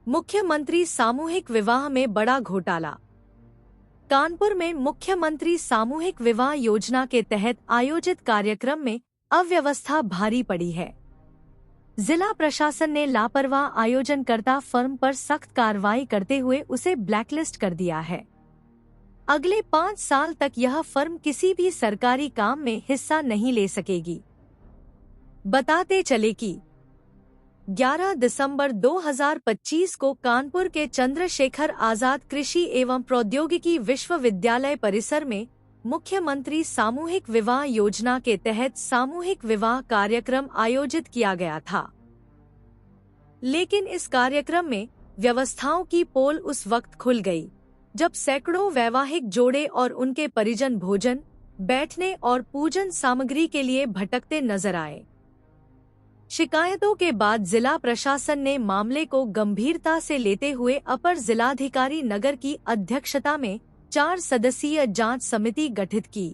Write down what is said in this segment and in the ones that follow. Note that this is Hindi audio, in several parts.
मुख्यमंत्री सामूहिक विवाह में बड़ा घोटाला। कानपुर में मुख्यमंत्री सामूहिक विवाह योजना के तहत आयोजित कार्यक्रम में अव्यवस्था भारी पड़ी है। जिला प्रशासन ने लापरवाह आयोजनकर्ता फर्म पर सख्त कार्रवाई करते हुए उसे ब्लैकलिस्ट कर दिया है। अगले 5 साल तक यह फर्म किसी भी सरकारी काम में हिस्सा नहीं ले सकेगी। बताते चले कि 11 दिसंबर 2025 को कानपुर के चंद्रशेखर आजाद कृषि एवं प्रौद्योगिकी विश्वविद्यालय परिसर में मुख्यमंत्री सामूहिक विवाह योजना के तहत सामूहिक विवाह कार्यक्रम आयोजित किया गया था। लेकिन इस कार्यक्रम में व्यवस्थाओं की पोल उस वक्त खुल गई जब सैकड़ों वैवाहिक जोड़े और उनके परिजन भोजन, बैठने और पूजन सामग्री के लिए भटकते नजर आए। शिकायतों के बाद जिला प्रशासन ने मामले को गंभीरता से लेते हुए अपर जिलाधिकारी नगर की अध्यक्षता में 4 सदस्यीय जांच समिति गठित की।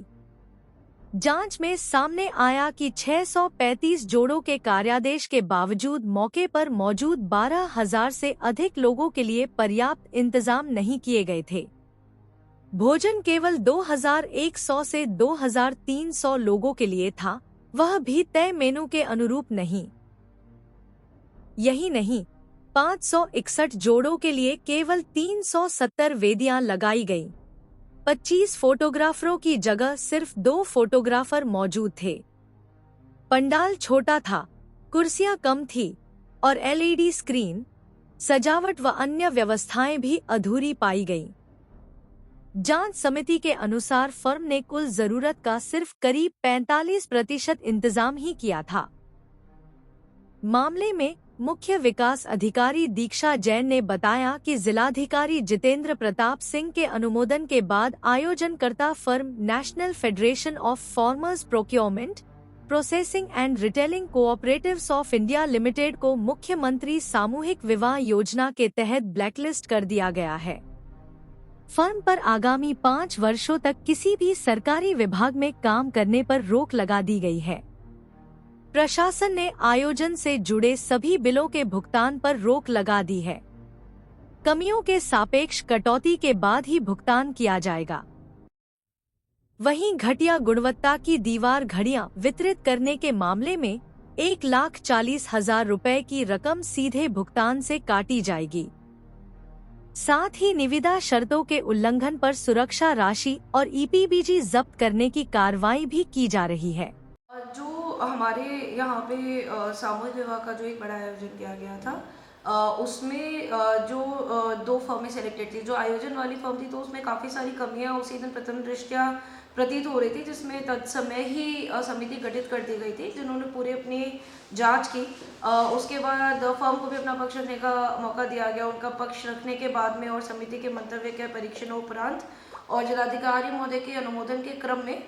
जांच में सामने आया कि 635 जोड़ों के कार्यादेश के बावजूद मौके पर मौजूद 12,000 से अधिक लोगों के लिए पर्याप्त इंतजाम नहीं किए गए थे। भोजन केवल 2,100 से 2,300 लोगों के लिए था, वह भी तय मेनू के अनुरूप नहीं। यही नहीं, 561 जोड़ों के लिए केवल 370 वेदियां लगाई गईं। 25 फोटोग्राफरों की जगह सिर्फ 2 फोटोग्राफर मौजूद थे। पंडाल छोटा था, कुर्सियां कम थी और एलईडी स्क्रीन, सजावट व अन्य व्यवस्थाएं भी अधूरी पाई गईं। जांच समिति के अनुसार फर्म ने कुल जरूरत का सिर्फ करीब 45% इंतजाम ही किया था। मामले में मुख्य विकास अधिकारी दीक्षा जैन ने बताया कि जिलाधिकारी जितेंद्र प्रताप सिंह के अनुमोदन के बाद आयोजनकर्ता firm National Federation of Farmers Procurement, Processing and Retailing Cooperatives of India Limited को मुख्यमंत्री सामूहिक विवाह योजना के तहत ब्लैकलिस्ट कर दिया गया है। फर्म पर आगामी 5 वर्षों तक किसी भी सरकारी विभाग में काम करने पर रोक लगा दी गई है। प्रशासन ने आयोजन से जुड़े सभी बिलों के भुगतान पर रोक लगा दी है। कमियों के सापेक्ष कटौती के बाद ही भुगतान किया जाएगा। वहीं घटिया गुणवत्ता की दीवार घड़ियां वितरित करने के मामले में 1,40,000 रुपए की रकम सीधे भुगतान से काटी जाएगी। साथ ही निविदा शर्तों के उल्लंघन पर सुरक्षा राशि और ईपीबीजी जब्त करने की कार्रवाई भी की जा रही है। जो हमारे यहाँ पे सामूहिक विवाह का जो एक बड़ा आयोजन किया गया था, उसमें जो 2 फर्में सेलेक्टेड थी। जो आयोजन वाली फर्म थी तो उसमें काफ़ी सारी कमियां उसी दिन प्रथम दृष्टया प्रतीत हो रही थी, जिसमें तत्समय ही समिति गठित कर दी गई थी जिन्होंने पूरे अपनी जांच की। उसके बाद फर्म को भी अपना पक्ष रखने का मौका दिया गया। उनका पक्ष रखने के बाद में और समिति के मंतव्य के परीक्षण उपरांत और जिलाधिकारी महोदय के अनुमोदन के क्रम में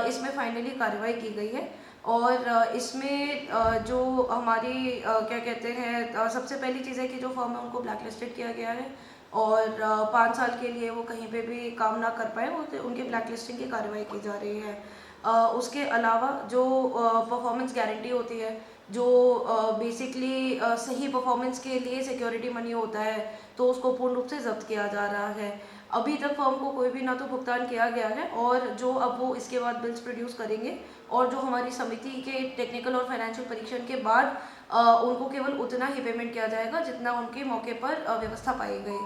इसमें फाइनली कार्रवाई की गई है। और इसमें जो हमारी क्या कहते हैं, सबसे पहली चीज़ है कि जो फर्म है उनको ब्लैकलिस्टेड किया गया है और 5 साल के लिए वो कहीं पे भी काम ना कर पाए, वो उनकी ब्लैकलिस्टिंग की कार्रवाई की जा रही है। उसके अलावा जो परफॉर्मेंस गारंटी होती है, जो बेसिकली सही परफॉर्मेंस के लिए सिक्योरिटी मनी होता है, तो उसको पूर्ण रूप से जब्त किया जा रहा है। अभी तक फर्म को कोई भी ना तो भुगतान किया गया है और जो अब वो इसके बाद बिल्स प्रोड्यूस करेंगे और जो हमारी समिति के टेक्निकल और फाइनेंशियल परीक्षण के बाद उनको केवल उतना ही पेमेंट किया जाएगा जितना उनके मौके पर व्यवस्था पाई गई।